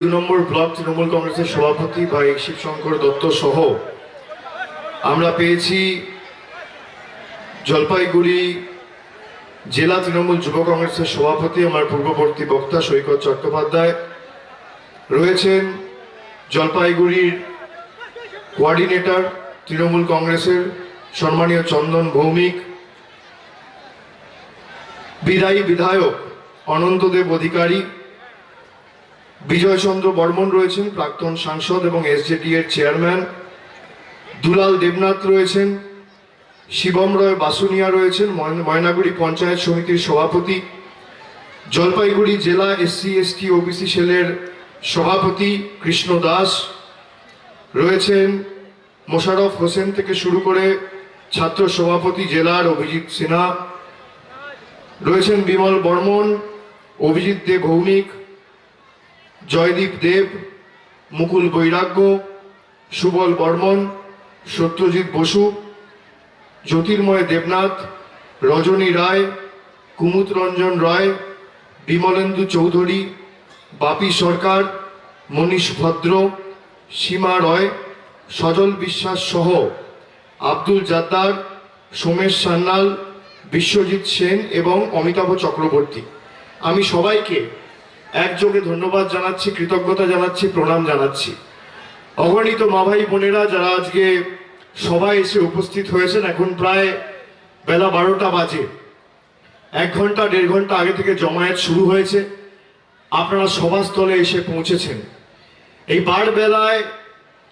2 নম্বর block Trinamool কংগ্রেসের সভাপতি ভাই শিবশঙ্কর দত্ত সহ আমরা পেয়েছি জলপাইগুড়ি জেলা তৃণমূল যুব কংগ্রেসের সভাপতি আমার পূর্ববর্তী বক্তা সৈকত চট্টোপাধ্যায় রয়েছেন, জলপাইগুড়ির কোঅর্ডিনেটর তৃণমূল কংগ্রেসের সম্মানীয় চন্দন ভৌমিক, বিদায়ী বিধায়ক অনন্তদেব অধিকারী, বিজয় চন্দ্র বর্মন রয়েছেন প্রাক্তন সাংসদ এবং এসজেডি এর চেয়ারম্যান, দুলাল দেবনাথ রয়েছেন, শিবম রয় বাসুনিয়া রয়েছেন ময়নাগুড়ি পঞ্চায়েত সমিতির সভাপতি, জলপাইগুড়ি জেলা এসসি এসটি ওবিসি সেলের সভাপতি কৃষ্ণ দাস রয়েছেন, মোশাররফ হোসেন থেকে শুরু করে ছাত্র সভাপতি জেলার অভিজিৎ সিনহা রয়েছেন, বিমল বর্মন, অভিজিৎ দে ভৌমিক, জয়দীপ দেব, মুকুল বৈরাগ্য, সুবল বর্মন, সত্যজিৎ বসু, জ্যোতির্ময় দেবনাথ, রজনী রায়, কুমুদ রঞ্জন রায়, বিমলেন্দু চৌধুরী, বাপি সরকার, মনীষ ভদ্র, সীমা রয়, সজল বিশ্বাস সহ আব্দুল জাদ্দার, সোমেশ সান্যাল, বিশ্বজিৎ সেন এবং অমিতাভ চক্রবর্তী। আমি সবাইকে একযোগে ধন্যবাদ জানাচ্ছি, কৃতজ্ঞতা জানাচ্ছি, প্রণাম জানাচ্ছি। অগণিত মা ভাই বোনেরা যারা আজকে সবাই এসে উপস্থিত হয়েছেন, এখন প্রায় বেলা 12টা বাজে, 1 ঘন্টা 1.5 ঘন্টা আগে থেকে জমায়েত শুরু হয়েছে। আপনারা সভাস্থলে এসে পৌঁছেছেন। এই বার বেলায়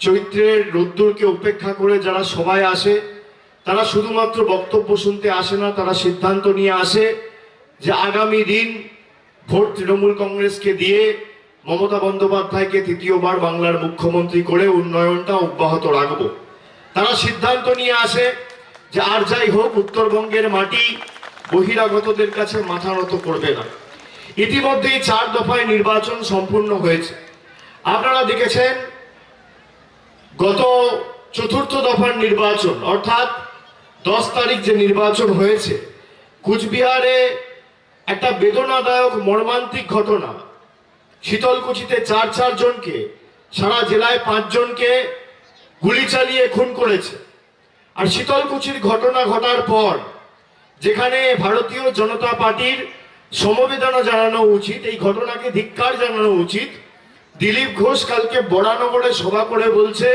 চৈত্রের রোদ্দুরকে উপেক্ষা করে যারা সবাই আসে, তারা শুধুমাত্র বক্তব্য শুনতে আসে না, তারা সিদ্ধান্ত নিয়ে আসে যে আগামী দিন ভোট তৃণমূল কংগ্রেসকে দিয়ে মমতা বন্দ্যোপাধ্যায়কে তৃতীয়বার বাংলার মুখ্যমন্ত্রী করে উন্নয়নটা অব্যাহত রাখবো। তারা সিদ্ধান্ত নিয়ে আসে যে আর যাই হোক উত্তরবঙ্গের মাটি বহিরাগতদের কাছে মাথা নত করবে না। ইতিমধ্যেই 4 দফায় নির্বাচন সম্পূর্ণ হয়েছে। আপনারা দেখেছেন গত 4র্থ দফার নির্বাচন অর্থাৎ 10 তারিখ যে নির্বাচন হয়েছে, কুচবিহারে একটা বেদনাদায়ক মর্মান্তিক ঘটনা। শীতলকুচিতে 4 জনকে, সারা জেলায় 5 জনকে গুলি চালিয়ে খুন করেছে। আর শীতলকুচির ঘটনা ঘটার পর যেখানে ভারতীয় জনতা পার্টির সমবেদনা জানানো উচিত, এই ঘটনাকে ধিক্কার জানানো উচিত, দিলীপ ঘোষ কালকে বরানগরে সভা করে বলছে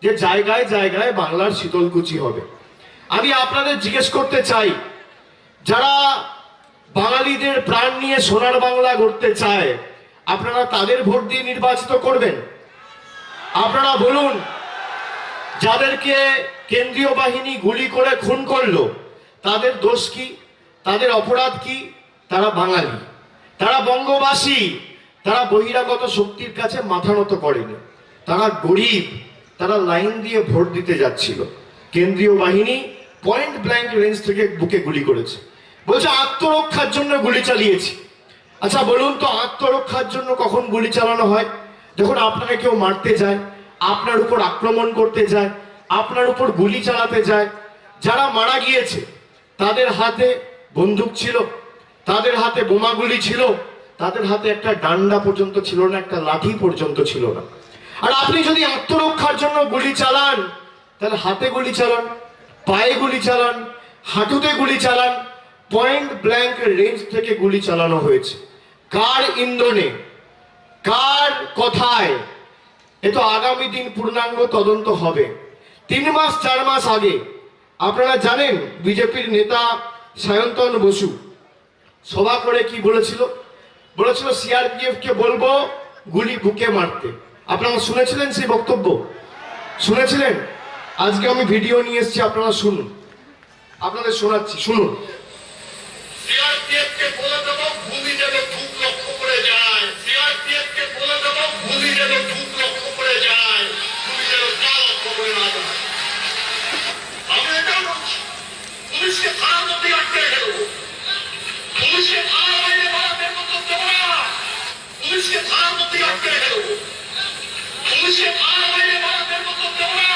যে জায়গায় জায়গায় বাংলার শীতলকুচি হবে। আমি আপনাদের জিজ্ঞেস করতে চাই, যারা বাঙালিদের প্রাণ নিয়ে সোনার বাংলা গড়তে চায়, আপনারা তাদের ভোট দিয়ে নির্বাচিত করবেন? আপনারা বলুন, যাদেরকে কেন্দ্রীয় বাহিনী গুলি করে খুন করলো তাদের দোষ কি, তাদের অপরাধ কি? তারা বাঙালি, তারা বঙ্গবাসী, তারা বহিরাগত শক্তির কাছে মাথা নত করেনি, তারা গরিব, তারা লাইন দিয়ে ভোট দিতে যাচ্ছিল। কেন্দ্রীয় বাহিনী পয়েন্ট ব্ল্যাঙ্ক রেঞ্জ থেকে বুকে গুলি করেছে, বলছে আত্মরক্ষার জন্য গুলি চালিয়েছি। আচ্ছা বলুন তো, আত্মরক্ষার জন্য কখন গুলি চালানো হয়? যখন আপনাকে কেউ মারতে যায়, আপনার উপর আক্রমণ করতে যায়, আপনার উপর গুলি চালাতে যায়। যারা মারা গিয়েছে তাদের হাতে বন্দুক ছিল, তাদের হাতে বোমাগুলি ছিল, তাদের হাতে একটা ডান্ডা পর্যন্ত ছিল না, একটা লাঠি পর্যন্ত ছিল না। আর আপনি যদি আত্মরক্ষার জন্য গুলি চালান, তাহলে হাতে গুলি চালান, পায়ে গুলি চালান, হাঁটুতে গুলি চালান। পয়েন্ট ব্ল্যাঙ্ক রেঞ্জ থেকে গুলি চালানো হয়েছে। কার ইন্ধনে, কার কথায়? এ তো আগামী দিন পূর্ণাঙ্গ তদন্ত হবে। 3 মাস 4 মাস আগে আপনারা জানেন বিজেপির নেতা সায়ন্তন বসু সভা করে কি বলেছিল? বলেছিল সিআরপিএফ কে বলবো গুলি বুকে মারতে। আপনারা শুনেছিলেন সেই বক্তব্য? শুনেছিলেন? আজকে আমি ভিডিও নিয়ে এসেছি, আপনারা শুনুন, আপনাদের শোনাচ্ছি, শুনুন। সিআরপিএফ কে বলে দেবো ভূমি যেন খুব লক্ষ্য করে যায়, সিআরপিএফ কে বলে দেবো ভূমি যেন খুব লক্ষ্য করে যায়, ভূমি যেন তা লক্ষ্য করে না যায়। আমি এটাও বলছি, পুলিশকে থানার মধ্যে আটকে রেখে দেবো, পুলিশকে থানার বাইরে বের করতে দেবো না, পুলিশকে থানার মধ্যে আটকে রেখে দেবো, পুলিশকে থানার বাইরে বের করতে দেবো না।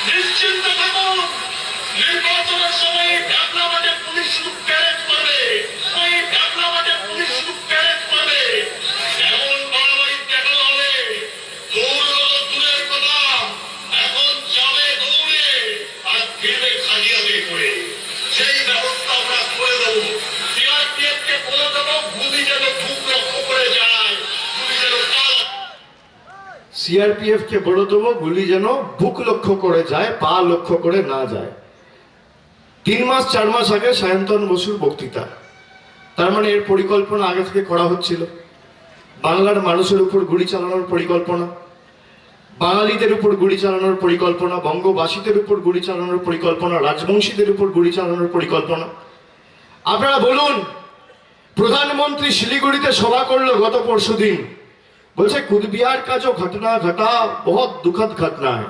নিশ্চিন্ত থাকুন, নির্বাচনের সময় সিআরপিএফ কে বলে দেবো গুলি যেন বুক লক্ষ্য করে যায়, পা লক্ষ্য করে না যায়। 3 মাস 4 মাস আগে সায়ন্তন বসুর বক্তৃতা, তার মানে এর পরিকল্পনা আগে থেকে করা হচ্ছিল। বাংলার মানুষের উপর গুলি চালানোর পরিকল্পনা, বাঙালিদের উপর গুলি চালানোর পরিকল্পনা, বঙ্গবাসীদের উপর গুলি চালানোর পরিকল্পনা, রাজবংশীদের উপর গুলি চালানোর পরিকল্পনা। আপনারা বলুন, প্রধানমন্ত্রী শিলিগুড়িতে সভা করলো গত পরশুদিন, বলছে কুচবিহার का जो घटना घटा बहुत दुखद घटना है,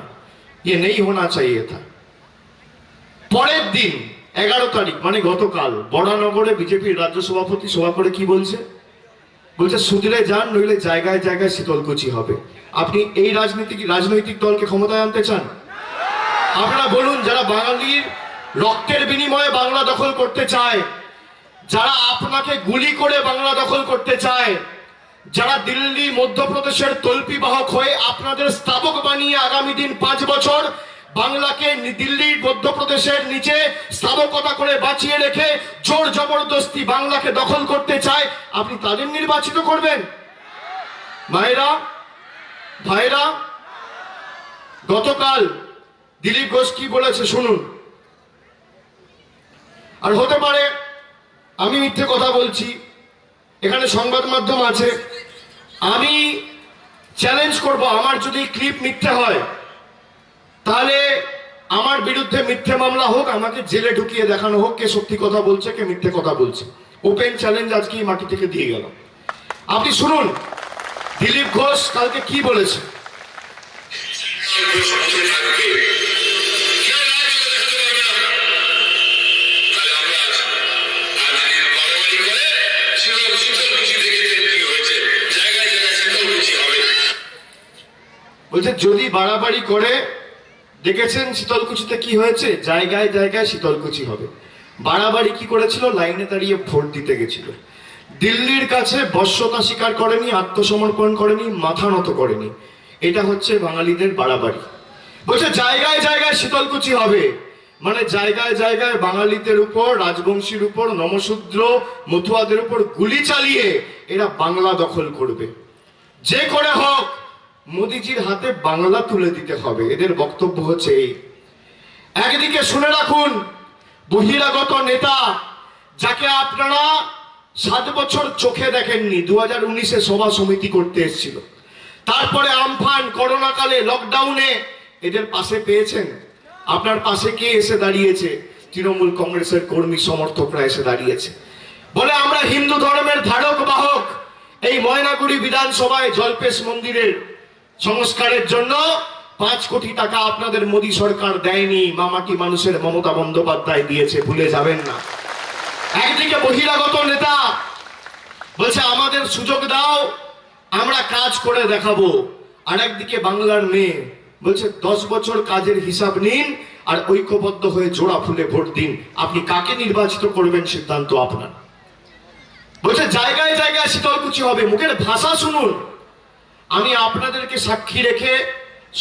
ये नहीं होना चाहिए था। পরের দিন 11 তারিখ মানে গতকাল বড়ানগরে বিজেপির রাজ্য সভাপতি সভা করে কি বলছে? বলছে সুধরে যান, নইলে জায়গায় জায়গায় শীতলকুচি হবে। আপনি এই রাজনৈতিক দলকে ক্ষমতায় আনতে চান? আপনারা বলুন, যারা বাঙালির রক্তের বিনিময়ে বাংলা দখল করতে চায়, যারা আপনাকে গুলি করে বাংলা দখল করতে চায়, যারা দিল্লি মধ্যপ্রদেশের তল্পি বাহক হয়ে আপনাদের স্থাপক বানিয়ে আগামী দিন 5 বছর বাংলাকে দিল্লির মধ্যপ্রদেশের নিচে স্থাপকতা করে বাঁচিয়ে রেখে জোর জবরদস্তি বাংলাকে দখল করতে চায়, আপনি তাদের নির্বাচিত করবেন? মায়েরা, ভাইরা, গতকাল দিলীপ ঘোষ কি বলেছে শুনুন। আর হতে পারে আমি মিথ্যে কথা বলছি, এখানে সংবাদ মাধ্যম আছে, আমি চ্যালেঞ্জ করব, আমার যদি ক্লিপ মিথ্যে হয় তাহলে আমার বিরুদ্ধে মিথ্যে মামলা হোক, আমাকে জেলে ঢুকিয়ে দেখানো হোক কে সত্যি কথা বলছে কে মিথ্যে কথা বলছে। ওপেন চ্যালেঞ্জ আজকে এই মাটি থেকে দিয়ে গেল। আপনি শুনুন দিলীপ ঘোষ কালকে কি বলেছে। বলছে যদি বাড়াবাড়ি করে, দেখেছেন শীতলকুচিতে কি হয়েছে, জায়গায় জায়গায় শীতলকুচি হবে। বাড়াবাড়ি কি করেছিল? লাইনে দাঁড়িয়ে ভোট দিতে গেছিল। দিল্লির কাছে বশ্যতা স্বীকার করেনি, আত্মসমর্পণ করেনি, মাথা নত করেনি। এটা হচ্ছে বাঙালিদের বাড়াবাড়ি। বলছে জায়গায় জায়গায় শীতলকুচি হবে, মানে জায়গায় জায়গায় বাঙালিদের উপর, রাজবংশীর উপর, নমশূদ্র মতুয়াদের উপর গুলি চালিয়ে এরা বাংলা দখল করবে। যে করে হোক মোদিজির হাতে বাংলা তুলে দিতে হবে, এদের বক্তব্য হচ্ছে এই। একদিকে শুনে রাখুন, বহিরাগত নেতা যাকে আপনারা 7 বছর চোখে দেখেননি, 2019-এ সভা সমিতি করতে এসেছিল, তারপরে আমফান করোনাকালে লকডাউনে এদের পাশে পেয়েছেন? আপনার পাশে কে এসে দাঁড়িয়েছে? তৃণমূল কংগ্রেসের কর্মী সমর্থকরা এসে দাঁড়িয়েছে, বলে আমরা হিন্দু ধর্মের ধারক বাহক। এই ময়নাগুড়ি বিধানসভায় জল্পেশ মন্দিরের সংস্কারের জন্য 5 কোটি টাকা আপনাদের মোদী সরকার দেয়নি, মামাটি মানুষের মমতা বন্দ্যোপাধ্যায় দিয়েছে, ভুলে যাবেন না। একদিকে বহিরাগত নেতা বলছে আমাদের সুযোগ দাও, আমরা কাজ করে দেখাবো, আর একদিকে বাংলার মেয়ে বলছে 10 বছর কাজের হিসাব নিন আর ঐক্যবদ্ধ হয়ে জোড়া ফুলে ভোট দিন। আপনি কাকে নির্বাচিত করবেন সিদ্ধান্ত আপনার। বলছে জায়গায় জায়গায় শীতলকুচি হবে, মুখের ভাষা শুনুন। আমি আপনাদেরকে সাক্ষী রেখে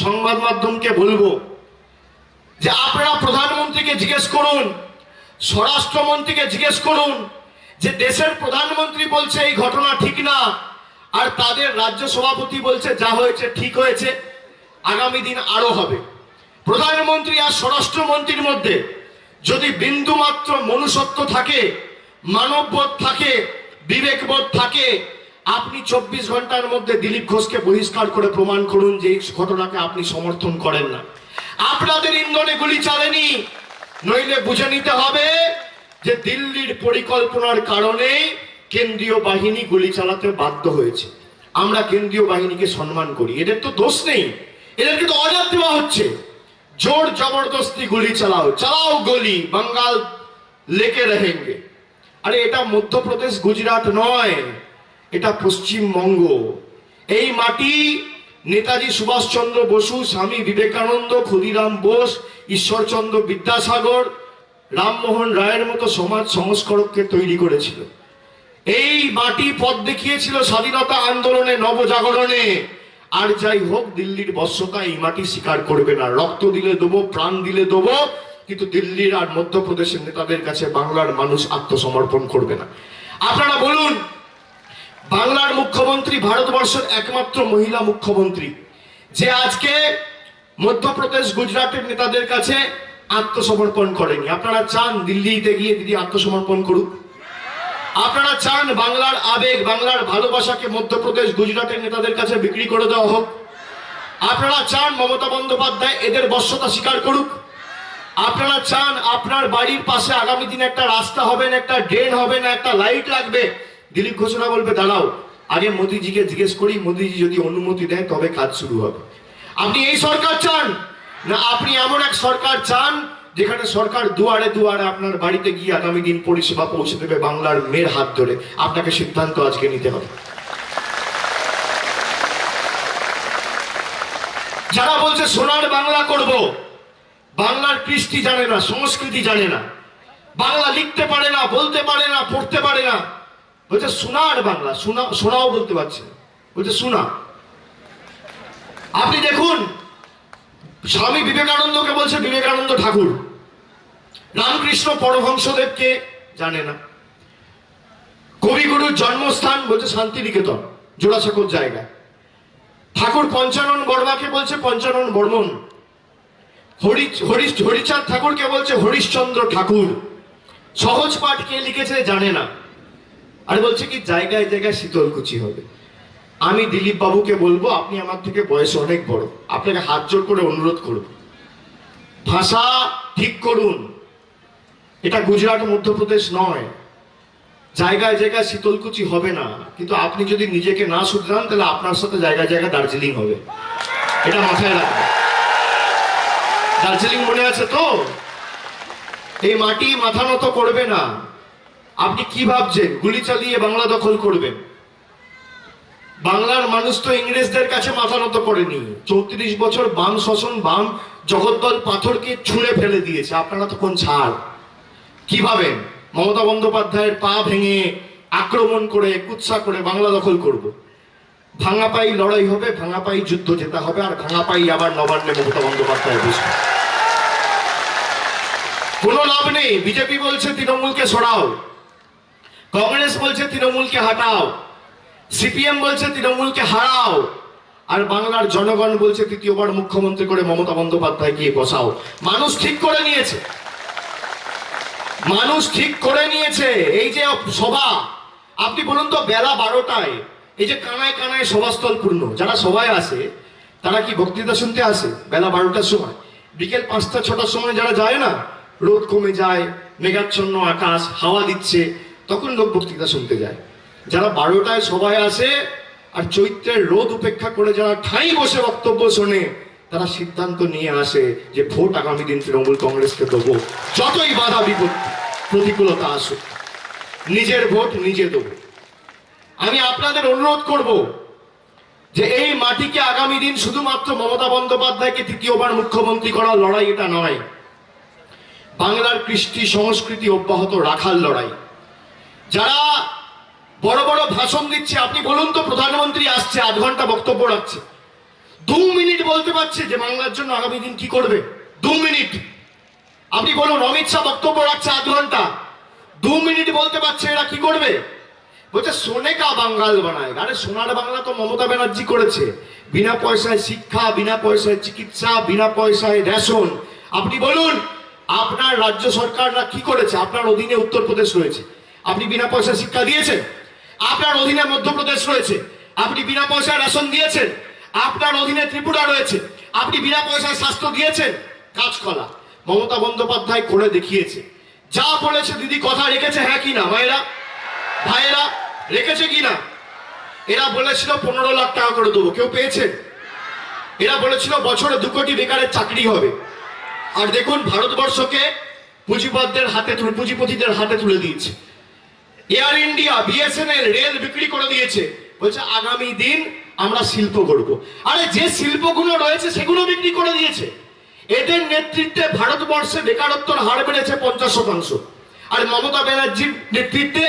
সংবাদ মাধ্যমকে বলবো যে আপনারা প্রধানমন্ত্রীকে জিজ্ঞেস করুন, স্বরাষ্ট্রমন্ত্রীকে জিজ্ঞেস করুন যে দেশের প্রধানমন্ত্রী বলছে এই ঘটনা ঠিক না, আর তাদের রাজ্য সভাপতি বলছে যা হয়েছে ঠিক হয়েছে, আগামী দিন আরো হবে। প্রধানমন্ত্রী আর স্বরাষ্ট্রমন্ত্রীর মধ্যে যদি বিন্দু মাত্র মনুষ্যত্ব থাকে, মানববোধ থাকে, বিবেকবোধ থাকে, আপনি 24 ঘন্টার মধ্যে দিলীপ ঘোষকে বহিষ্কার করে প্রমাণ করুন যে এই ঘটনাকে আপনি সমর্থন করেন না। আপনাদের ইন্ধনে গুলি চালেনি, নইলে বুঝে নিতে হবে যে দিল্লির পরিকল্পনার কারণে কেন্দ্রীয় বাহিনী গুলি চালাতে বাধ্য হয়েছে। আমরা কেন্দ্রীয় বাহিনীকে সম্মান করি, এদের তো দোষ নেই, এদেরকে তো অর্ডার দেওয়া হচ্ছে জোর জবরদস্তি গুলি চালাও, চালাও গুলি, বাঙ্গাল লেকে রহেঙ্গে। আরে এটা মধ্যপ্রদেশ গুজরাট নয়, এটা পশ্চিমবঙ্গ। এই মাটি নেতাজি সুভাষচন্দ্র বসু, স্বামী বিবেকানন্দ, ক্ষুদিরাম বোস, ঈশ্বরচন্দ্র বিদ্যাসাগর, রামমোহন রায়ের মতো সমাজ সংস্কারককে তৈরি করেছিল। এই মাটি পথ দেখিয়েছিল স্বাধীনতা আন্দোলনে, নবজাগরণে। আর যাই হোক, দিল্লির বশ্যতা এই মাটি স্বীকার করবে না। রক্ত দিলে দেবো, প্রাণ দিলে দেবো, কিন্তু দিল্লির আর মধ্যপ্রদেশের নেতাদের কাছে বাংলার মানুষ আত্মসমর্পণ করবে না। আপনারা বলুন, বাংলার মুখ্যমন্ত্রী ভারতবর্ষের একমাত্র মহিলা মুখ্যমন্ত্রী, যে আজকে মধ্যপ্রদেশ গুজরাটের নেতাদের কাছে আত্মসমর্পণ করেনি। আপনারা চান দিল্লিতে গিয়ে দিদি আত্মসমর্পণ করুক? আপনারা চান বাংলার আবেগ, বাংলার ভালোবাসাকে মধ্যপ্রদেশ গুজরাটের নেতাদের কাছে বিক্রি করে দেওয়া হোক? আপনারা চান মমতা বন্দ্যোপাধ্যায় এদের বশ্যতা স্বীকার করুক? আপনারা চান আপনার বাড়ির পাশে আগামী দিনে একটা রাস্তা হবে না, একটা ড্রেন হবে না, একটা লাইট লাগবে, দিলীপ ঘোষণা বলবে দাঁড়াও আগে মোদিজিকে জিজ্ঞেস করি, মোদিজি যদি অনুমতি দেয় তবে কাজ শুরু হবে? আপনি এই সরকার চান, না আপনি এমন এক সরকার চান যেখানে সরকার দুয়ারে দুয়ারে আপনার বাড়িতে গিয়ে আগামী দিন পরিষেবা পৌঁছে দেবে বাংলার মেয়ের হাত ধরে? আপনাকে সিদ্ধান্ত আজকে নিতে হবে। যারা বলছে সোনার বাংলা করব, বাংলার কৃষ্টি জানে না, সংস্কৃতি জানে না, বাংলা লিখতে পারে না, বলতে পারে না, পড়তে পারে না, বলছে সোনার বাংলা, সোনাও বলতে পারছে না, বলছে সোনা। আপনি দেখুন স্বামী বিবেকানন্দকে বলছে বিবেকানন্দ ঠাকুর, রামকৃষ্ণ পরমহংসদেবকে জানে না, কবিগুরুর জন্মস্থান বলছে শান্তিনিকেতন, জোড়াসাঁকোর জায়গা, ঠাকুর পঞ্চানন বর্মাকে বলছে পঞ্চানন বর্মন, হরিচাঁদ ঠাকুরকে বলছে হরিশ্চন্দ্র ঠাকুর, সহজ পাঠ কে লিখেছে জানে না, আর বলছে কি জায়গায় জায়গায় শীতলকুচি হবে। আমি দিলীপ বাবুকে বলবো, আপনি আমার থেকে বয়সে অনেক বড়, আপনাকে হাত জোর করে অনুরোধ করব, ভাষা ঠিক করুন। এটা গুজরাট মধ্যপ্রদেশ নয়, জায়গায় জায়গায় শীতলকুচি হবে না, কিন্তু আপনি যদি নিজেকে না শুধরান তাহলে আপনার সাথে জায়গায় জায়গায় দার্জিলিং হবে, এটা মাথায় রাখবেন। দার্জিলিং মনে আছে তো? এই মাটি মাথা নত করবে না। আপনি কি ভাবছেন গুলি চালিয়ে বাংলা দখল করবেন? বাংলার মানুষ তো ইংরেজদের কাছে মাথা নত করেনি। 34 বছর বাম শাসন, বাম জগদ্দল পাথরকে ছুঁড়ে ফেলে দিয়েছে। আপনারা তখন ছাড় কি ভাবেন মমতা বন্দ্যোপাধ্যায়ের পা ভেঙে আক্রমণ করে কুৎসা করে বাংলা দখল করব? ভাঙা পাই লড়াই হবে, ভাঙা পাই যুদ্ধ যেতে হবে, আর ভাঙা পাই আবার নবান্নে মমতা বন্দ্যোপাধ্যায় বসবে। কোনো লাভ নেই। বিজেপি বলছে তৃণমূলকে সরাও, কংগ্রেস বলছে তৃণমূলকে হাটাও, সিপিএম বলছে তৃণমূলকে হারাও, আর বাংলার জনগণ বলছে তৃতীয়বার মুখ্যমন্ত্রী করে মমতা বন্দ্যোপাধ্যায়কে বসাও। মানুষ ঠিক করে নিয়েছে, মানুষ ঠিক করে নিয়েছে। এই যে সভা, আপনি বলুন তো বেলা 12টায় এই যে কানায় কানায় সভাস্থল পূর্ণ, যারা সভায় আসে তারা কি বক্তৃতা শুনতে আসে বেলা 12টার সময়? বিকেল 5টা 6টার সময় যারা যায় না, রোদ কমে যায়, মেঘাচ্ছন্ন আকাশ, হাওয়া দিচ্ছে, তখন লোক বক্তৃতা শুনতে যায়। যারা 12টায় সভায় আসে আর চৈত্রের রোদ উপেক্ষা করে যারা ঠাঁই বসে বক্তব্য শোনে, তারা সিদ্ধান্ত নিয়ে আসে যে ভোট আগামী দিন তৃণমূল কংগ্রেসকে দেবো, যতই বাধা বিপত্তি প্রতিকূলতা আসুক, নিজের ভোট নিজে দেবো। আমি আপনাদের অনুরোধ করব যে এই মাটিকে আগামী দিন শুধুমাত্র মমতা বন্দ্যোপাধ্যায়কে তৃতীয়বার মুখ্যমন্ত্রী করার লড়াই এটা নয়, বাংলার কৃষ্টি সংস্কৃতি অব্যাহত রাখার লড়াই। যারা বড় বড় ভাষণ দিচ্ছে, আপনি বলুন তো প্রধানমন্ত্রী আসছে 8 ঘন্টা বক্তব্য রাখছে, 2 মিনিট বলতে পারছে যে বাংলার জন্য আগামী দিন কি করবে? 2 মিনিট। আপনি বলুন অমিত শাহ বক্তব্য রাখছে 8 ঘন্টা, 2 মিনিট বলতে পারছে এরা কি করবে? বলছে সোনে কা বাঙ্গাল বানায়। আরে সোনার বাংলা তো মমতা ব্যানার্জি করেছে, বিনা পয়সায় শিক্ষা, বিনা পয়সায় চিকিৎসা, বিনা পয়সায় রেশন। আপনি বলুন আপনার রাজ্য সরকাররা কি করেছে? আপনার অধীনে উত্তরপ্রদেশ রয়েছে, আপনি বিনা পয়সায় শিক্ষা দিয়েছেন? আপনার অধীনে মধ্যপ্রদেশ রয়েছে, আপনি বিনা পয়সায় রেশন দিয়েছেন? আপনার অধীনে ত্রিপুরা রয়েছে, আপনি বিনা পয়সায় স্বাস্থ্য দিয়েছেন? কাজকলা মমতা বন্দ্যোপাধ্যায় করে দেখিয়েছে। যা বলেছে দিদি কথা রেখেছে, হ্যাঁ কি না মায়েরা ভাইয়েরা, রেখেছে কি না? এরা বলেছিল 15 লাখ টাকা করে দেবো, কেউ পেয়েছে? এরা বলেছিল বছরে 2 কোটি বেকারের চাকরি হবে। আর দেখুন ভারতবর্ষকে পুঁজিপতিদের হাতে তুলে দিয়েছে। এয়ার ইন্ডিয়া, বিএসএনএল, রেল বিক্রি করে দিয়েছে, বলছে আগামী দিন আমরা শিল্প করব। আরে যে শিল্পগুলো রয়েছে সেগুলো বিক্রি করে দিয়েছে। এদের নেতৃত্বে ভারতবর্ষে বেকারত্বের হার বেড়েছে 50%, আর মমতা ব্যানার্জির নেতৃত্বে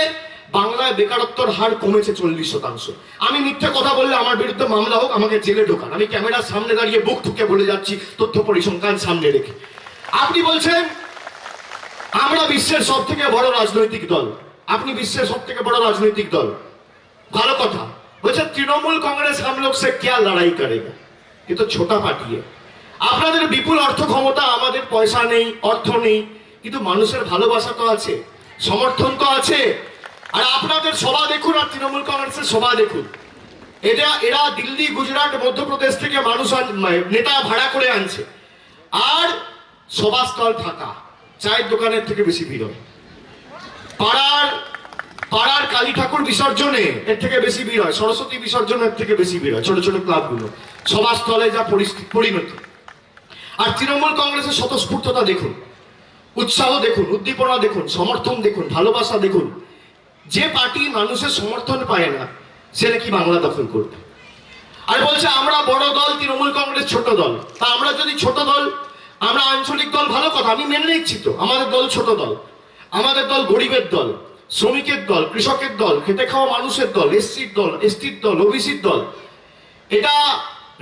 বাংলায় বেকারত্বের হার কমেছে 40%। আমি মিথ্যে কথা বললে আমার বিরুদ্ধে মামলা হোক, আমাকে জেলে ঢোকান, আমি ক্যামেরার সামনে দাঁড়িয়ে বুক ঠুকে বলে যাচ্ছি তথ্য পরিসংখ্যান সামনে রেখে। আপনি বলছেন আমরা বিশ্বের সব থেকে বড় রাজনৈতিক দল, আপনি বিশ্বের সব থেকে বড় রাজনৈতিক দল, ভালো কথা। বলছে তৃণমূল कांग्रेस हम लोग से क्या लड़ाई करेगा? কিন্তু ছোটা পাঠিয়ে। আপনাদের বিপুল অর্থ ক্ষমতা, আমাদের পয়সা নেই, অর্থ নেই, কিন্তু মানুষের ভালোবাসা তো আছে, সমর্থন তো আছে। আর আপনাদের সভা দেখুন, আর তৃণমূল কংগ্রেসের সভা দেখুন। এরা দিল্লি, গুজরাট, মধ্যপ্রদেশ থেকে মানুষ নেতা ভাড়া করে আনছে, আর সভাস্থল ফাঁকা, চায়ের দোকানের থেকে বেশি ভিড় হয়। পাড়ার কালী ঠাকুর বিসর্জনে এর থেকে বেশি ভিড় হয়, সরস্বতী বিসর্জনের থেকে বেশি ভিড় হয় ছোট ছোট ক্লাবগুলো, সভাস্থলে যা পরিণতি। আর তৃণমূল কংগ্রেসের স্বতঃস্ফূর্ততা দেখুন, উৎসাহ দেখুন, উদ্দীপনা দেখুন, সমর্থন দেখুন, ভালোবাসা দেখুন। যে পার্টি মানুষের সমর্থন পায় না, সে নাকি বাংলা দখল করবে। আর বলছে আমরা বড় দল, তৃণমূল কংগ্রেস ছোট দল। তা আমরা যদি ছোট দল, আমরা আঞ্চলিক দল, ভালো কথা, আমি মেনে নিচ্ছি তো। আমাদের দল ছোট দল, আমাদের দল গরিবের দল, শ্রমিকের দল, কৃষকের দল, খেটে খাওয়া মানুষের দল, এসসির দল, এসটির দল, ওবিসির দল। এটা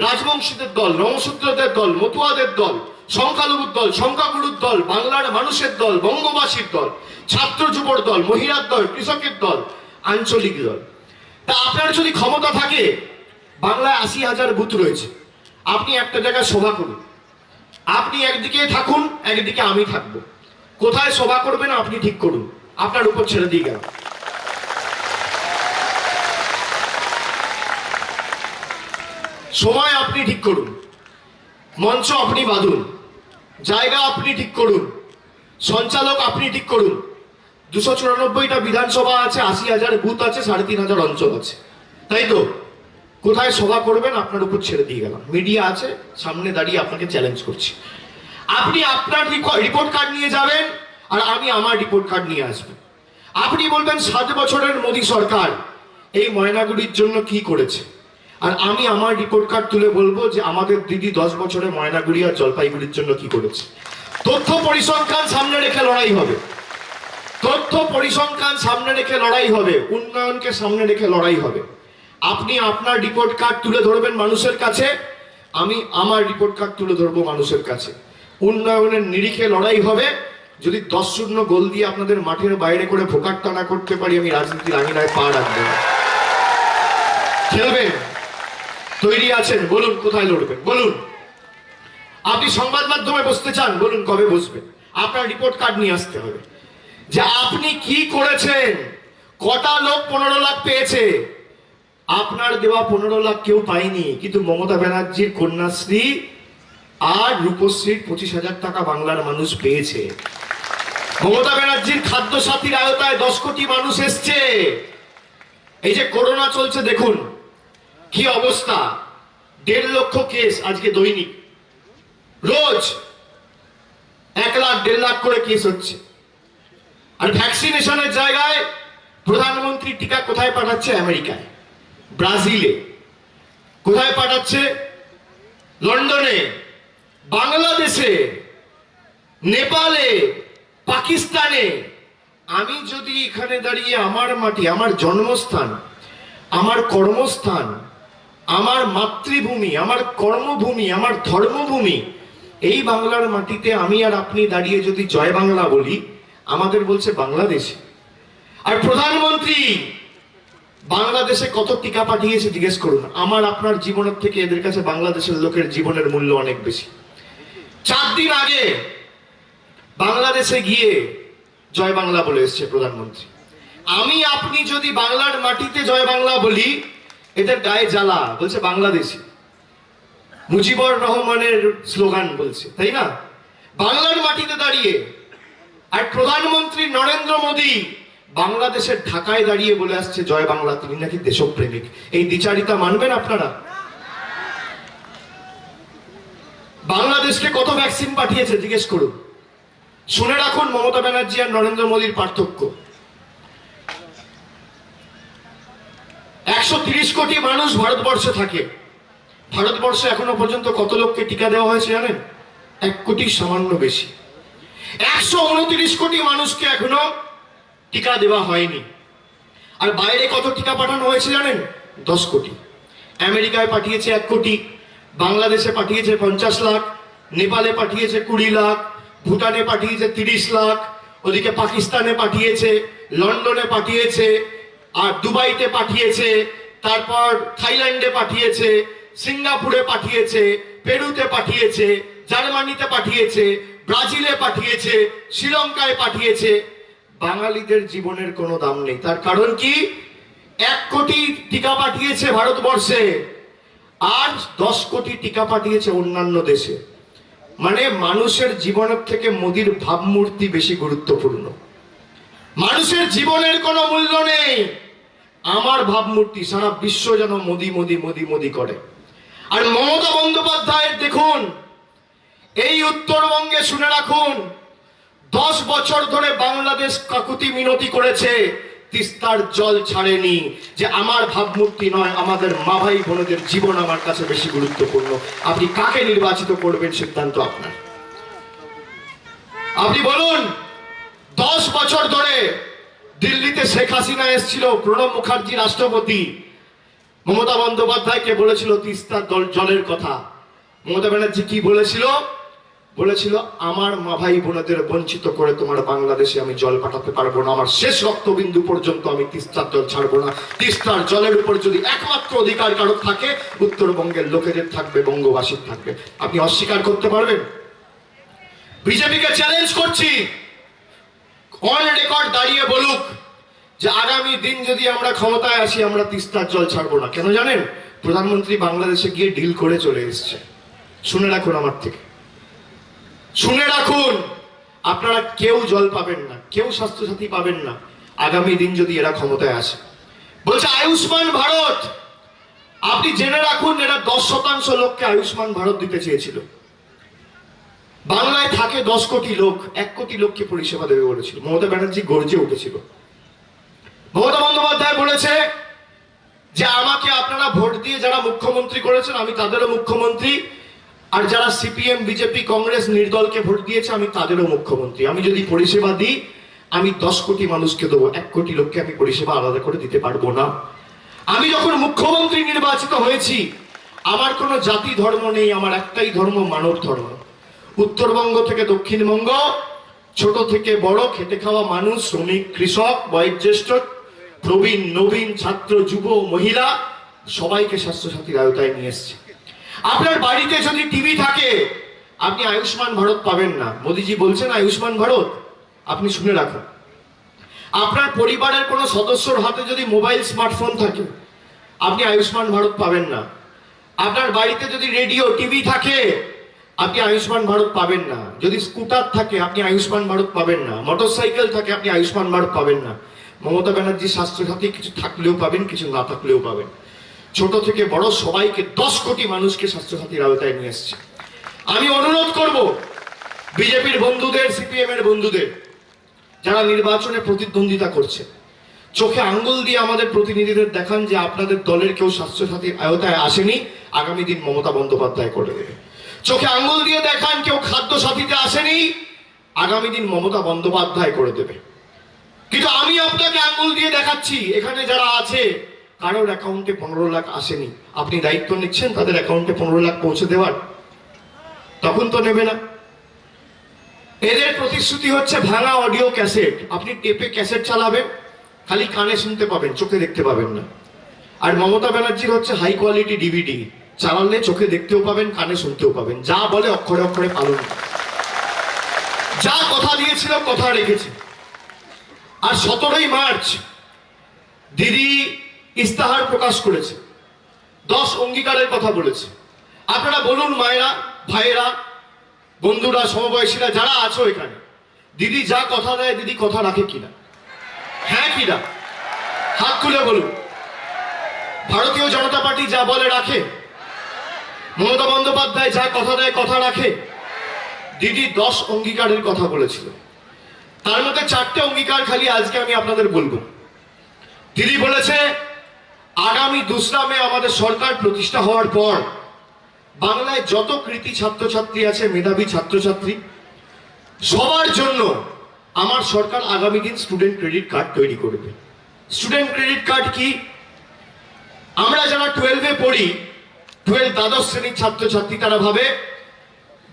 রাজবংশীদের দল, নমশূদ্রদের দল, মতুয়াদের দল, সংখ্যালঘুর দল, সংখ্যাগুরুর দল, বাংলার মানুষের দল, বঙ্গবাসীর দল, ছাত্র যুবর দল, মহিলার দল, কৃষকের দল, আঞ্চলিক দল। তা আপনার যদি ক্ষমতা থাকে, বাংলায় 80,000 বুথ রয়েছে, আপনি একটা জায়গায় সভা করুন। আপনি একদিকে থাকুন, একদিকে আমি থাকবো। কোথায় সভা করবেন আপনি ঠিক করুন, আপনার উপর ছেড়ে দিয়ে গেল। সময় আপনি ঠিক করুন, মঞ্চ আপনি বাঁধুন, জায়গা আপনি ঠিক করুন, সঞ্চালক আপনি ঠিক করুন। 294টা বিধানসভা আছে, 80,000 বুথ আছে, 3,500 অঞ্চল আছে, তাই তো? কোথায় সভা করবেন আপনার উপর ছেড়ে দিয়ে গেলাম। মিডিয়া আছে, সামনে দাঁড়িয়ে আপনাকে চ্যালেঞ্জ করছি। আপনি আপনার রিপোর্ট কার্ড নিয়ে যাবেন, আর আমি আমার রিপোর্ট কার্ড নিয়ে আসবো। আপনি বলবেন 7 বছরের মোদী সরকার এই ময়নাগুড়ির জন্য কি করেছে, আর আমি আমার রিপোর্ট কার্ড তুলে বলবো যে আমাদের দিদি 10 বছরে ময়নাগুড়ি আর জলপাইগুড়ির জন্য কি করেছে। তথ্য পরিসংখ্যান সামনে রেখে লড়াই হবে, তথ্য পরিসংখ্যান সামনে রেখে লড়াই হবে, উন্নয়নকে সামনে রেখে লড়াই হবে। আপনি আপনার রিপোর্ট কার্ড তুলে ধরবেন মানুষের কাছে, আমি আমার রিপোর্ট কার্ড তুলে ধরবো মানুষের কাছে। উন্নয়নের নিরিখে লড়াই হবে। যদি 10-0 গোল দিয়ে আপনাদের মাঠের বাইরে করে ভোকার টানা করতে পারি, আমি রাজনীতির আঙিনায় পা রাখবো না। খেলবেন? তৈরি আছেন? বলুন কোথায় লড়বেন, বলুন। আপনি সংবাদ মাধ্যমে বসতে চান, বলুন কবে বসবেন। আপনার রিপোর্ট কার্ড নিয়ে আসতে হবে যে আপনি কি করেছেন, কটা লোক 15 লাখ পেয়েছে। আপনার দেওয়া 15 লাখ কেউ পায়নি, কিন্তু মমতা ব্যানার্জির কন্যাশ্রী আর রূপশ্রীর 25,000 টাকা বাংলার মানুষ পেয়েছে। মমতা ব্যানার্জির খাদ্য সাথীর আওতায় 10 কোটি মানুষ এসছে। এই যে করোনা চলছে, দেখুন কি অবস্থা, 1.5 লক্ষ কেস আজকে দৈনিক, রোজ 1 লাখ 1.5 লাখ করে কেস হচ্ছে। আর ভ্যাকসিনেশনের জায়গায় প্রধানমন্ত্রী টিকা কোথায় পাঠাচ্ছে? আমেরিকায়, ব্রাজিলে, কোথায় পাঠাচ্ছে? লন্ডনে, বাংলাদেশে, নেপালে, পাকিস্তানে। আমি যদি এখানে দাঁড়িয়ে আমার মাটি, আমার জন্মস্থান, আমার কর্মস্থান, আমার মাতৃভূমি, আমার কর্মভূমি, আমার ধর্মভূমি, এই বাংলার মাটিতে আমি আর আপনি দাঁড়িয়ে যদি জয় বাংলা বলি, আমাদের বলছে বাংলাদেশ। আর প্রধানমন্ত্রী বাংলাদেশে কত টিকা পাঠিয়েছে জিজ্ঞেস করুন। আমার আপনার জীবনের থেকে এদের কাছে বাংলাদেশের লোকের জীবনের মূল্য অনেক বেশি। 4 দিন আগে বাংলাদেশে গিয়ে জয় বাংলা বলে এসছে প্রধানমন্ত্রী। আমি আপনি যদি বাংলার মাটিতে জয় বাংলা বলি, এদের গায়ে জ্বালা, বলছে বাংলাদেশি, মুজিবুর রহমানের স্লোগান বলছে, তাই না? বাংলার মাটিতে দাঁড়িয়ে। আর প্রধানমন্ত্রী নরেন্দ্র মোদী বাংলাদেশের ঢাকায় দাঁড়িয়ে বলে আসছে জয় বাংলা, তিনি নাকি দেশপ্রেমিক। এই দ্বিচারিতা মানবেন আপনারা? বাংলাদেশকে কত ভ্যাকসিন পাঠিয়েছে জিজ্ঞেস করুন। শুনে রাখুন মমতা ব্যানার্জি আর নরেন্দ্র মোদীর পার্থক্য। 130 কোটি মানুষ ভারতবর্ষে থাকে। ভারতবর্ষে এখনো পর্যন্ত কত লোককে টিকা দেওয়া হয়েছে জানেন? 1 কোটি সামান্য বেশি। 129 কোটি মানুষকে এখনো টিকা দেওয়া হয়নি। আর বাইরে কত টিকা পাঠানো হয়েছে জানেন? 10 কোটি। আমেরিকায় পাঠিয়েছে 1 কোটি, বাংলাদেশে পাঠিয়েছে 50 লাখ, নেপালে পাঠিয়েছে 20 লাখ, ভুটানে পাঠিয়েছে 30 লাখ, ওদিকে পাকিস্তানে পাঠিয়েছে, লন্ডনে পাঠিয়েছে, আর দুবাইতে পাঠিয়েছে, তারপর থাইল্যান্ডে পাঠিয়েছে, সিঙ্গাপুরে পাঠিয়েছে, পেরুতে পাঠিয়েছে, জার্মানিতে পাঠিয়েছে, ব্রাজিলে পাঠিয়েছে, শ্রীলঙ্কায় পাঠিয়েছে। বাঙালিদের জীবনের কোনো দাম নেই। তার কারণ কি? 1 কোটি টিকা পাঠিয়েছে ভারতবর্ষে, আর 10 কোটি টিকা পাঠিয়েছে অন্যান্য দেশে। মানে মানুষের জীবনের থেকে মোদির ভাবমূর্তি বেশি গুরুত্বপূর্ণ। মানুষের জীবনের কোনো মূল্য নেই, আমার ভাবমূর্তি। সারা বিশ্ব যেন মোদি মোদি মোদি মোদি করে। আর মমতা বন্দ্যোপাধ্যায়ের দেখুন, এই উত্তরবঙ্গে শুনে রাখুন, 10 বছর ধরে বাংলাদেশ কাকুতি মিনতি করেছে, তিস্তার জল ছাড়েনি। যে আমার ভাবমূর্তি নয়, আমাদের মা ভাই বোনদের জীবন আমার কাছে বেশি গুরুত্বপূর্ণ। আপনি কাকে নির্বাচিত করবেন সিদ্ধান্ত আপনার। আপনি বলুন, 10 বছর ধরে দিল্লিতে শেখ হাসিনা এসেছিল, প্রণব মুখার্জি রাষ্ট্রপতি, মমতা বন্দ্যোপাধ্যায়কে বলেছিল তিস্তার জলের কথা। মমতা ব্যানার্জি কি বলেছিল? বলেছিল আমার মা ভাই বোনদের বঞ্চিত করে তোমার বাংলাদেশে আমি জল পাঠাতে পারবো না, আমার শেষ রক্তবিন্দু পর্যন্ত আমি তিস্তার জল ছাড়বো না। তিস্তার জলের উপর যদি একমাত্র অধিকার কারো থাকে, উত্তরবঙ্গের লোকেদের থাকবে, বঙ্গবাসীর থাকবে। আপনি অস্বীকার করতে পারবেন? বিজেপিকে চ্যালেঞ্জ করছি, অন রেকর্ড দাঁড়িয়ে বলুক যে আগামী দিন যদি আমরা ক্ষমতায় আসি, আমরা তিস্তার জল ছাড়বো না। কেন জানেন? প্রধানমন্ত্রী বাংলাদেশে গিয়ে ডিল করে চলে এসছে। শুনে রাখুন, আমার থেকে শুনে রাখুন, আপনারা কেউ জল পাবেন না, কেউ স্বাস্থ্যসাথী পাবেন না আগামী দিন যদি এরা ক্ষমতায় আসে। বলছে আয়ুষ্মান ভারত। আপনি জেনে রাখুন, এরা 10% লোককে আয়ুষ্মান ভারত দিতে চেয়েছিল। বাংলায় থাকে 10 কোটি লোক, 1 কোটি লোককে পরিষেবা দেবে বলেছিল। মমতা ব্যানার্জি গর্জে উঠেছিল। মমতা বন্দ্যোপাধ্যায় বলেছে যে আমাকে আপনারা ভোট দিয়ে যারা মুখ্যমন্ত্রী করেছেন, আমি তাদেরও মুখ্যমন্ত্রী, আর যারা সিপিএম বিজেপি কংগ্রেস নির্দলকে ভোট দিয়েছে, আমি তাদেরও মুখ্যমন্ত্রী। আমি যদি পরিষেবা দিই, আমি 10 কোটি মানুষকে দেবো, 1 কোটি লোককে আমি পরিষেবা আলাদা করে দিতে পারবো না। আমি যখন মুখ্যমন্ত্রী নির্বাচিত হয়েছি, আমার কোনো জাতি ধর্ম নেই, আমার একটাই ধর্ম, মানব ধর্ম। উত্তরবঙ্গ থেকে দক্ষিণবঙ্গ, ছোট থেকে বড়, খেটে খাওয়া মানুষ, শ্রমিক, কৃষক, বয়োজ্যেষ্ঠ, প্রবীণ নবীন, ছাত্র, যুব, মহিলা, সবাইকে স্বাস্থ্যসাথীর আওতায় নিয়ে এসছে। আপনার বাড়িতে যদি টিভি থাকে, আপনি আয়ুষ্মান ভারত পাবেন না। মোদিজি বলছেন আয়ুষ্মান ভারত, আপনি শুনে রাখুন। আপনার পরিবারের কোনো সদস্যর হাতে যদি মোবাইল স্মার্টফোন থাকে, আপনি আয়ুষ্মান ভারত পাবেন না। আপনার বাড়িতে যদি রেডিও টিভি থাকে, আপনি আয়ুষ্মান ভারত পাবেন না। যদি স্কুটার থাকে, আপনি আয়ুষ্মান ভারত পাবেন না। মোটরসাইকেল থাকে, আপনি আয়ুষ্মান ভারত পাবেন না। মমতা ব্যানার্জি স্বাস্থ্যসাথী কিছু থাকলেও পাবেন, কিছু না থাকলেও পাবেন। ছোট থেকে বড় সবাইকে, 10 কোটি মানুষকে স্বাস্থ্যসাথীর আওতায় নিয়ে এসছে। আমি অনুরোধ করব বিজেপির বন্ধুদের, সিপিএম এর বন্ধুদের, যারা নির্বাচনে প্রতিদ্বন্দ্বিতা করছে, চোখে আঙ্গুল দিয়ে আমাদের প্রতিনিধিদের দেখান যে আপনাদের দলের কেউ স্বাস্থ্যসাথীর আওতায় আসেনি, আগামী দিন মমতা বন্দ্যোপাধ্যায় করে দেবে। চোখে আঙ্গুল দিয়ে দেখান কেউ খাদ্য সাথীতে আসেনি, আগামী দিন মমতা বন্দ্যোপাধ্যায় করে দেবে। কিন্তু আমি আপনাকে আঙ্গুল দিয়ে দেখাচ্ছি, এখানে যারা আছে কারোর অ্যাকাউন্টে 15 লাখ আসেনি। আপনি দায়িত্ব নিচ্ছেন তাদের অ্যাকাউন্টে 15 লাখ পৌঁছে দেওয়ার? তখন তো নেবে না। এদের প্রতিশ্রুতি হচ্ছে ভাঙা অডিও ক্যাসেট। আপনি টেপে ক্যাসেট চালাবেন, খালি কানে শুনতে পাবেন, চোখে দেখতে পাবেন না। আর মমতা ব্যানার্জির হচ্ছে হাই কোয়ালিটি ডিভিডি, চালালে চোখে দেখতেও পাবেন, কানে শুনতেও পাবেন। যা বলে অক্ষরে অক্ষরে পালন, যা কথা দিয়েছিল কথা রেখেছে। আর 17ই মার্চ দিদি ইস্তাহার প্রকাশ করেছে, 10 অঙ্গীকারের কথা বলেছে। আপনারা বলুন মায়েরা, ভাইয়েরা, বন্ধুরা, সমবয়সীরা যারা আছো এখানে, দিদি যা কথা দেয়, দিদি কথা রাখে কিনা? হ্যাঁ কিনা? হাত তুলে বলুন। ভারতীয় জনতা পার্টি যা বলে রাখে? মমতা বন্দ্যোপাধ্যায় যা কথা দেয় কথা রাখে? দিদি 10 অঙ্গীকারের কথা বলেছিল, তার মধ্যে 4টে অঙ্গীকার খালি আজকে আমি আপনাদের বলবো। দিদি বলেছে আগামী 2রা মে আমাদের সরকার প্রতিষ্ঠা হওয়ার পর বাংলায় যত কৃতি ছাত্রছাত্রী আছে, মেধাবী ছাত্রছাত্রী, সবার জন্য আমার সরকার আগামী দিন স্টুডেন্ট ক্রেডিট কার্ড তৈরি করবে। স্টুডেন্ট ক্রেডিট কার্ড কি? আমরা যারা 12-এ পড়ি, 12 দ্বাদশ শ্রেণীর ছাত্রছাত্রী, তারা ভাবে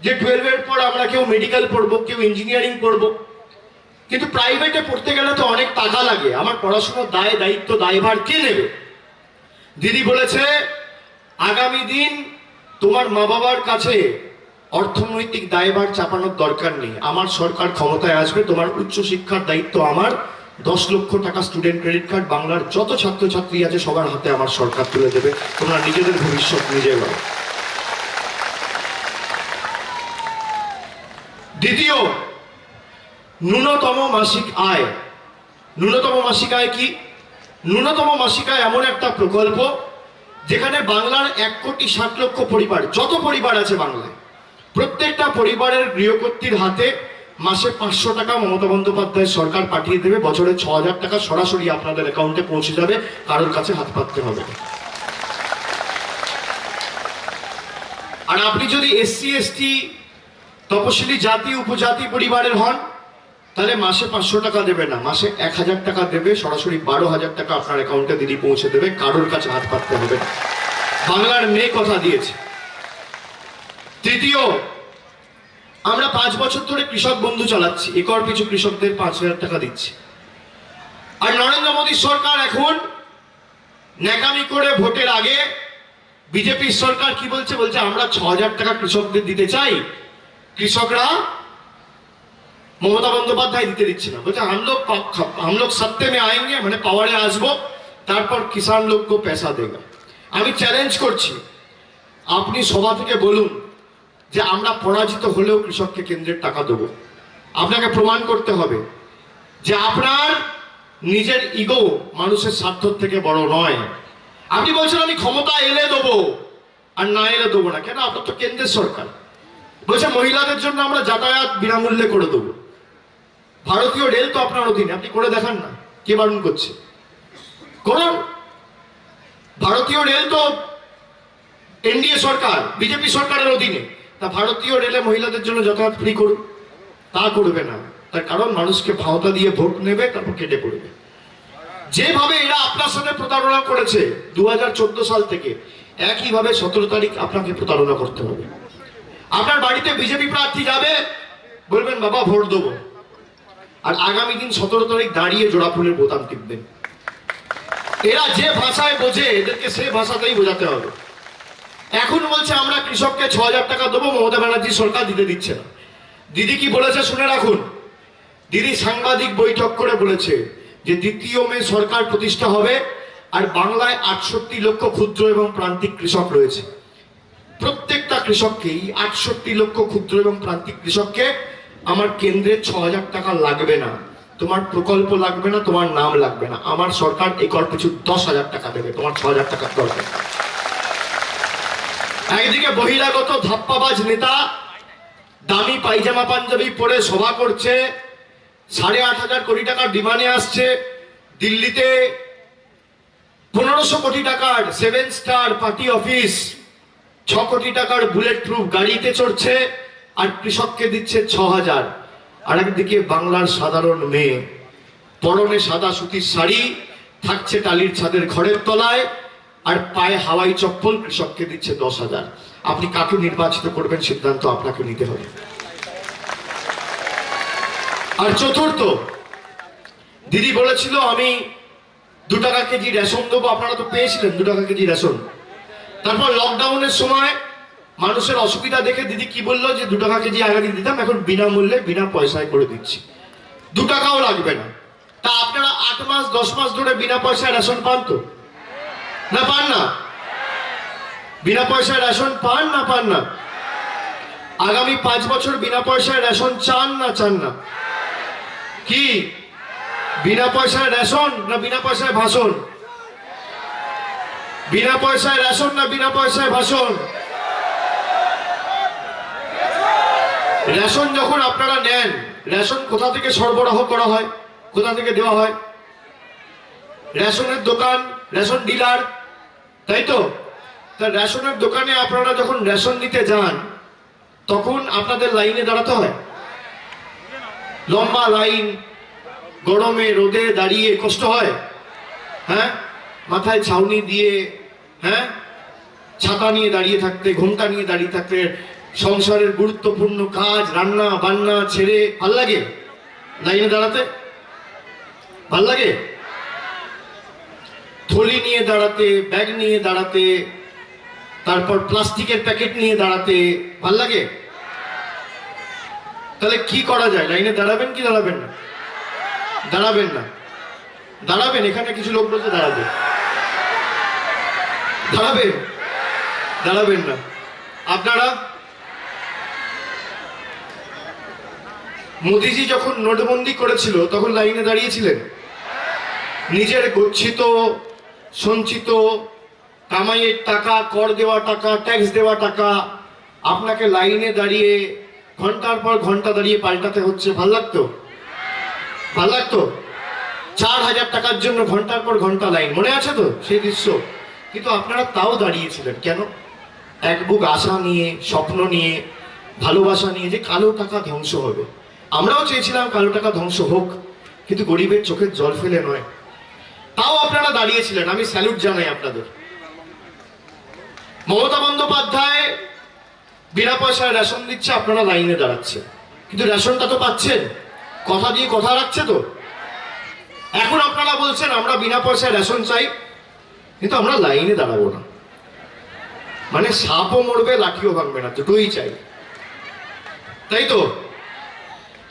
যে 12-এর পর আমরা কেউ মেডিকেল পড়বো, কেউ ইঞ্জিনিয়ারিং পড়বো। কিন্তু প্রাইভেটে পড়তে গেলে তো অনেক টাকা লাগে, আমার পড়াশোনার দায় দায়িত্ব দায়ভার কে নেবে? দিদি বলেছে আগামী দিন তোমার মা বাবার কাছে অর্থনৈতিক দায়ভার চাপানোর দরকার নেই। আমার সরকার ক্ষমতায় আসবে, তোমার উচ্চ শিক্ষার দায়িত্ব আমার। 10 লক্ষ টাকা স্টুডেন্ট ক্রেডিট কার্ড বাংলার যত ছাত্রছাত্রী আছে সবার হাতে আমার সরকার তুলে দেবে। তোমরা নিজেদের ভবিষ্যৎ নিজে গড়ো। দ্বিতীয়, ন্যূনতম মাসিক আয়। ন্যূনতম মাসিক আয় কি? ন্যূনতম মাসিক আয় এমন একটা প্রকল্প যেখানে বাংলার 1,60,00,000 পরিবার, যত পরিবার আছে বাংলায়, প্রত্যেকটা পরিবারের গৃহকর্ত্রীর হাতে মাসে 500 টাকা মমতা বন্দ্যোপাধ্যায়ের সরকার পাঠিয়ে দেবে। বছরে 6,000 টাকা সরাসরি আপনাদের অ্যাকাউন্টে পৌঁছে যাবে, কারোর কাছে হাত পাততে হবে না। আর আপনি যদি SC ST তপশিলি জাতি উপজাতি পরিবারের হন, তাহলে মাসে 500 টাকা দেবে না, মাসে 1,000 টাকা দেবে, সরাসরি 12,000 টাকা আপনার অ্যাকাউন্টে দিদি পৌঁছে দেবে, কারোর কাছে হাত পাততে হবে না। বাংলার মেয়ে কথা দিয়েছে। তৃতীয়, আমরা 5 বছর ধরে কৃষক বন্ধু চালাচ্ছি, একর পিছু কৃষকদের 5,000 টাকা দিচ্ছি। আর নরেন্দ্র মোদী সরকার এখন ন্যাকামি করে ভোটের আগে বিজেপির সরকার কি বলছে? বলছে আমরা 6,000 টাকা কৃষকদের দিতে চাই, কৃষকরা মমতা বন্দ্যোপাধ্যায় দিতে দিচ্ছে না। বলছে हम लोग सत्ते में आएंगे, মানে পাওয়ারে আসবো, তারপর কিষান লোক কো পয়সা দেগা। আমি চ্যালেঞ্জ করছি, আপনি সভা থেকে বলুন যে আমরা পরাজিত হলেও কৃষককে কেন্দ্রের টাকা দেবো। আপনাকে প্রমাণ করতে হবে যে আপনার নিজের ইগো মানুষের স্বার্থ থেকে বড় নয়। আপনি বলছেন আমি ক্ষমতা এলে দেবো, আর না এলে দেবো না। কেন? আপনার তো কেন্দ্রের সরকার। বলছে মহিলাদের জন্য আমরা যাতায়াত বিনামূল্যে করে দেবো। ভারতীয় রেল তো আপনার অধীনে, আপনি করে দেখান না, কে বারণ করছে? করুন। ভারতীয় রেল তো এনডিএ সরকার, বিজেপি সরকারের অধীনে। তা ভারতীয় রেলে মহিলাদের জন্য যাতায়াত ফ্রি করুন। তা করবে না, তার কারণ মানুষকে ভাওতা দিয়ে ভোট নেবে, তারপর কেটে পড়বে। যেভাবে এরা আপনার সাথে প্রতারণা করেছে 2014 সাল থেকে, একইভাবে 17 তারিখ আপনাকে প্রতারণা করতে হবে। আপনার বাড়িতে বিজেপি প্রার্থী যাবে, বলবেন বাবা ভোট দেবো, আর আগামী দিন 17 তারিখ দাঁড়িয়ে জোড়া ফুলের বোতাম টিপবেন। এরা যে ভাষায় বোঝে, এদেরকে সেই ভাষাতেই বোঝাতে হবে। এখন বলছে আমরা কৃষককে 6,000 টাকা দেবো, মমতা ব্যানার্জি সরকার দিতে দিচ্ছে না। দিদি কি বলেছে শুনে রাখুন। দিদি সাংবাদিক বৈঠক করে বলেছে যে 2 মে সরকার প্রতিষ্ঠা হবে, আর বাংলায় 68 লক্ষ ক্ষুদ্র এবং প্রান্তিক কৃষক রয়েছে। প্রত্যেকটা কৃষককেই, 68 লক্ষ ক্ষুদ্র এবং প্রান্তিক কৃষককে আমার কেন্দ্রে 6,000 টাকা লাগবে না, তোমার প্রকল্প লাগবে না, তোমার নাম লাগবে না। আমার সরকার একর পিছু 10,000 টাকা দেবে, তোমার 6,000 টাকার দরকার। একদিকে বহিরাগত ধাপ্পাবাজ নেতা দামি পায়জামা পাঞ্জাবি পরে সভা করছে, 8,500 কোটি টাকার ডিমান্ডে আসছে। দিল্লিতে 1,500 কোটি টাকার 7 স্টার পার্টি অফিস, 6 কোটি টাকার বুলেট প্রুফ গাড়িতে চড়ছে, আর কৃষককে দিচ্ছে 6,000। আর একদিকে বাংলার সাধারণ মেয়ে পরনে সাদা সুতির শাড়ি, থাকছে টালির ছাদের ঘরের তলায়, আর পায়ে হাওয়াই চপ্পল, কৃষককে দিচ্ছে 10,000। আপনি কাকে নির্বাচিত করবেন সিদ্ধান্ত আপনাকে নিতে হবে। আর চতুর্থ, দিদি বলেছিল আমি 2 টাকা কেজি রেশন দেবো, আপনারা তো পেয়েছিলেন 2 টাকা কেজি রেশন। তারপর লকডাউনের সময় মানুষের অসুবিধা দেখে দিদি কি বললো যে 2 টাকা কেজি আগে দিতাম, এখন বিনামূল্যে বিনা পয়সায় করে দিচ্ছি, 2 টাকাও লাগবে না। তা আপনারা 8 মাস 10 মাস ধরে বিনা পয়সায় রেশন পান তো? না পান না? বিনা পয়সায় রেশন পান না পান না? আগামী 5 বছর বিনা পয়সায় রেশন চান না চান না? কি বিনা পয়সায় রেশন না বিনা পয়সায় ভাষণ? বিনা পয়সায় রেশন না বিনা পয়সায় ভাষণ? রেশন যখন আপনারা নেন, রেশন কোথা থেকে সরবরাহ করা হয়, কোথা থেকে দেওয়া হয়? রেশনের দোকান, রেশন ডিলার, তাই তো? তা রেশনের দোকানে আপনারা যখন রেশন নিতে যান, তখন আপনাদের লাইনে দাঁড়াতে হয়, লম্বা লাইন, গরমে রোদে দাঁড়িয়ে কষ্ট হয়, হ্যাঁ? মাথায় ছাউনি দিয়ে, হ্যাঁ, ছাতা নিয়ে দাঁড়িয়ে থাকতে, ঘোমটা নিয়ে দাঁড়িয়ে থাকতে, সংসারের গুরুত্বপূর্ণ কাজ রান্না বান্না ছেড়ে ভাল লাগে লাইনে দাঁড়াতে? ভাল লাগে? থলি নিয়ে দাঁড়াতে, ব্যাগ নিয়ে দাঁড়াতে, তারপর প্লাস্টিকের প্যাকেট নিয়ে দাঁড়াতে ভাল লাগে? তাহলে কি করা যায়? লাইনে দাঁড়াবেন কি দাঁড়াবেন না? দাঁড়াবেন না? দাঁড়াবেন? এখানে কিছু লোক বলছে দাঁড়াবে। দাঁড়াবেন? দাঁড়াবেন না? আপনারা? মোদিজি যখন নোটবন্দি করেছিল তখন লাইনে দাঁড়িয়েছিলেন? নিজের গচ্ছিত সঞ্চিত কামাইয়ের টাকা, কর দেওয়া টাকা, ট্যাক্স দেওয়া টাকা আপনাকে লাইনে দাঁড়িয়ে ঘন্টার পর ঘন্টা দাঁড়িয়ে পাল্টাতে হচ্ছে। ভাল লাগতো? ভাল লাগতো? 4,000 টাকার জন্য ঘন্টার পর ঘন্টা লাইন, মনে আছে তো সেই দৃশ্য? কিন্তু আপনারা তাও দাঁড়িয়েছিলেন কেন? এক বুক আশা নিয়ে, স্বপ্ন নিয়ে, ভালোবাসা নিয়ে যে কালো টাকা ধ্বংস হবে। আমরাও চেয়েছিলাম কালো টাকা ধ্বংস হোক, কিন্তু গরিবের চোখের জল ফেলে নয়। তাও আপনারা দাঁড়িয়েছিলেন, আমি স্যালুট জানাই আপনাদের। মমতা বন্দ্যোপাধ্যায় বিনা পয়সায় রেশন দিচ্ছে, আপনারা লাইনে দাঁড়াচ্ছেন, কিন্তু রেশনটা তো পাচ্ছেন, কথা দিয়ে কথা রাখছে তো। এখন আপনারা বলছেন আমরা বিনা পয়সায় রেশন চাই, কিন্তু আমরা লাইনে দাঁড়াবো না। মানে সাপও মরবে লাঠিও ভাঙবে না, দুটোই চাই, তাই তো?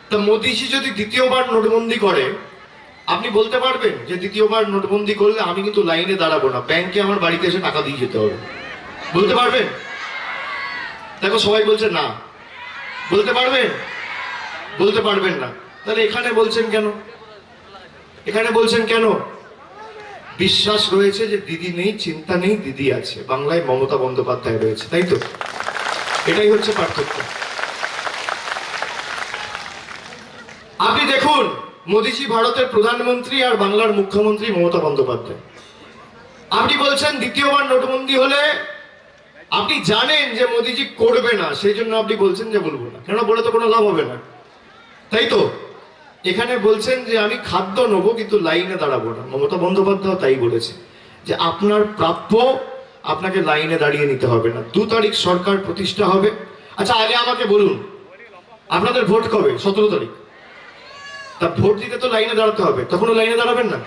তা মোদিজি যদি দ্বিতীয়বার নোটবন্দি করে, আপনি বলতে পারবেন যে দ্বিতীয়বার নোটবন্দি করলে আমি কিন্তু লাইনে দাঁড়াবো না, ব্যাংকে আমার বাড়িতে এসে টাকা দিয়ে যেতে হবে? বলতে পারবেন? দেখো সবাই বলছে না। বলতে পারবেন? বলতে পারবেন না। তাহলে এখানে বলছেন কেন? এখানে বলছেন কেন? বিশ্বাস রয়েছে যে দিদি নেই, চিন্তা নেই, দিদি আছে। বাংলায় মমতা বন্দ্যোপাধ্যায় রয়েছে, তাই তো? এটাই হচ্ছে পার্থক্য। আপনি দেখুন, মোদিজি ভারতের প্রধানমন্ত্রী আর বাংলার মুখ্যমন্ত্রী মমতা বন্দ্যোপাধ্যায়। আপনি বলছেন দ্বিতীয়বার নোটবন্দি হলে আপনি জানেন যে মোদিজি করবে না, সেই জন্য আপনি বলছেন যে বলবো না। কেন? বলে তো কোনো লাভ হবে না, তাই তো? এখানে বলছেন যে আমি খাদ্য নেবো কিন্তু লাইনে দাঁড়াবো না। মমতা বন্দ্যোপাধ্যায় তাই বলেছে যে আপনার প্রাপ্য আপনাকে লাইনে দাঁড়িয়ে নিতে হবে না। 2 তারিখ সরকার প্রতিষ্ঠা হবে। আচ্ছা আগে আমাকে বলুন, আপনাদের ভোট কবে? 17 তারিখ। তা ভোট দিতে তো লাইনে দাঁড়াতে হবে, তখনও লাইনে দাঁড়াবেন না?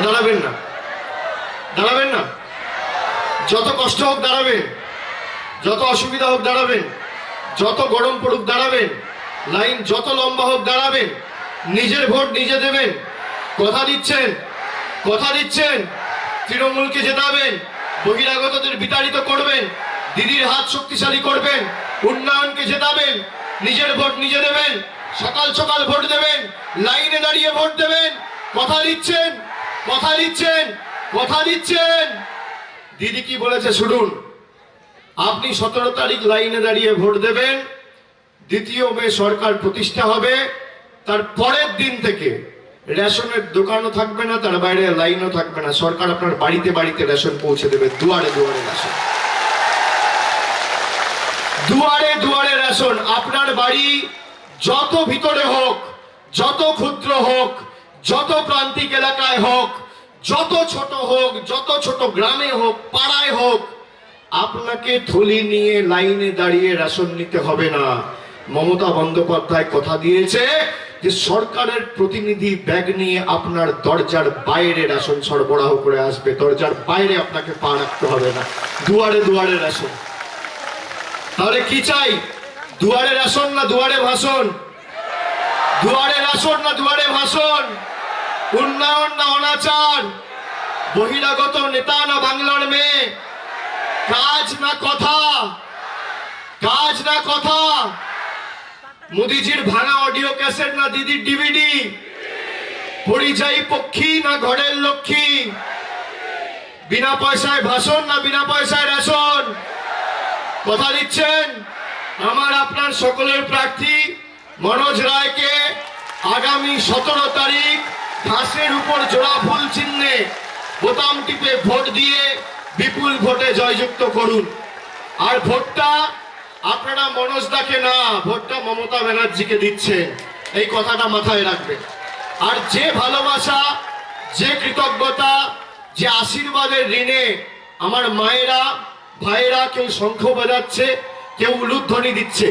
দাঁড়াবেন না? দাঁড়াবেন না? যত কষ্ট হোক দাঁড়াবেন, যত অসুবিধা হোক দাঁড়াবেন, যত গরম পড়ুক দাঁড়াবেন, লাইন যত লম্বা হোক দাঁড়াবেন, নিজের ভোট নিজে দেবেন। কথা দিচ্ছেন? কথা দিচ্ছেন? তৃণমূলকে জেতাবেন, বহিরাগতদের বিতাড়িত করবেন, দিদির হাত শক্তিশালী করবেন, উন্নয়নকে জেতাবেন, নিজের ভোট নিজে দেবেন, সকাল সকাল ভোট দেবেন, লাইনে দাঁড়িয়ে ভোট দেবেন। কথা দিচ্ছেন? কথা দিচ্ছেন? কথা দিচ্ছেন? দিদি কি বলেছে শুনুন। আপনি 17 তারিখ লাইনে দাঁড়িয়ে ভোট দেবেন, 2 মে সরকার প্রতিষ্ঠা হবে, তার পরের দিন থেকে রেশনের দোকানও থাকবে না, তার বাইরে লাইনও থাকবে না। সরকার আপনার বাড়িতে বাড়িতে রেশন পৌঁছে দেবে, দুয়ারে দুয়ারে রেশন, দুয়ারে দুয়ারে রেশন। আপনার বাড়ি যত ভিতরে হোক, যত ক্ষুদ্র হোক, যত প্রান্তিক এলাকায় হোক, যত ছোট হোক, যত ছোট গ্রামে হোক, পাড়ায় হোক, আপনাকে থলি নিয়ে লাইনে দাঁড়িয়ে রেশন নিতে হবে না। মমতা বন্দ্যোপাধ্যায় কথা দিয়েছে যে সরকারের প্রতিনিধি ব্যাগ নিয়ে আপনার দরজার বাইরে রেশন সরবরাহ করে আসবে, দরজার বাইরে আপনাকে পা রাখতে হবে না, দুয়ারে দুয়ারে রেশন। তাহলে কি চাই? দুয়ারে রেশন না দুয়ারে ভাষণ? দুয়ারে রেশন না দুয়ারে ভাষণ? উন্নয়ন না অনাচার? বহিরাগত নেতা না বাংলার মেয়ে? কাজ না কথা? কাজ না কথা? মোদিজির ভাঙা অডিও ক্যাসেট না দিদির ডিভিডি? পরিযায়ী পক্ষী না ঘরের লক্ষ্মী? বিনা পয়সায় ভাষণ না বিনা পয়সায় রেশন? কথা দিচ্ছেন? আমার আপনার সকলের প্রার্থী মনোজ রায়কে আগামী 17 তারিখ ঘাসের উপর জোড়া ফুল চিহ্নে বোতাম টিপে ভোট দিয়ে বিপুল ভোটে জয়যুক্ত করুন। আর ভোটটা আপনারা মনোজ দাকে না, ভোটটা মমতা ব্যানার্জিকে দিচ্ছেন, এই কথাটা মাথায় রাখবেন। আর যে ভালোবাসা, যে কৃতজ্ঞতা, যে আশীর্বাদের ঋণে আমার মায়েরা ভাইয়েরা কেউ শঙ্খ বাজাচ্ছে, কেউ উলুধ্বনি দিচ্ছে,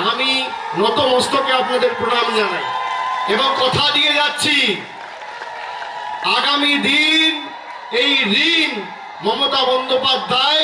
আমি নতমস্তকে আপনাদের প্রণাম জানাই এবং কথা দিয়ে যাচ্ছি আগামী দিন এই ঋণ মমতা বন্দ্যোপাধ্যায়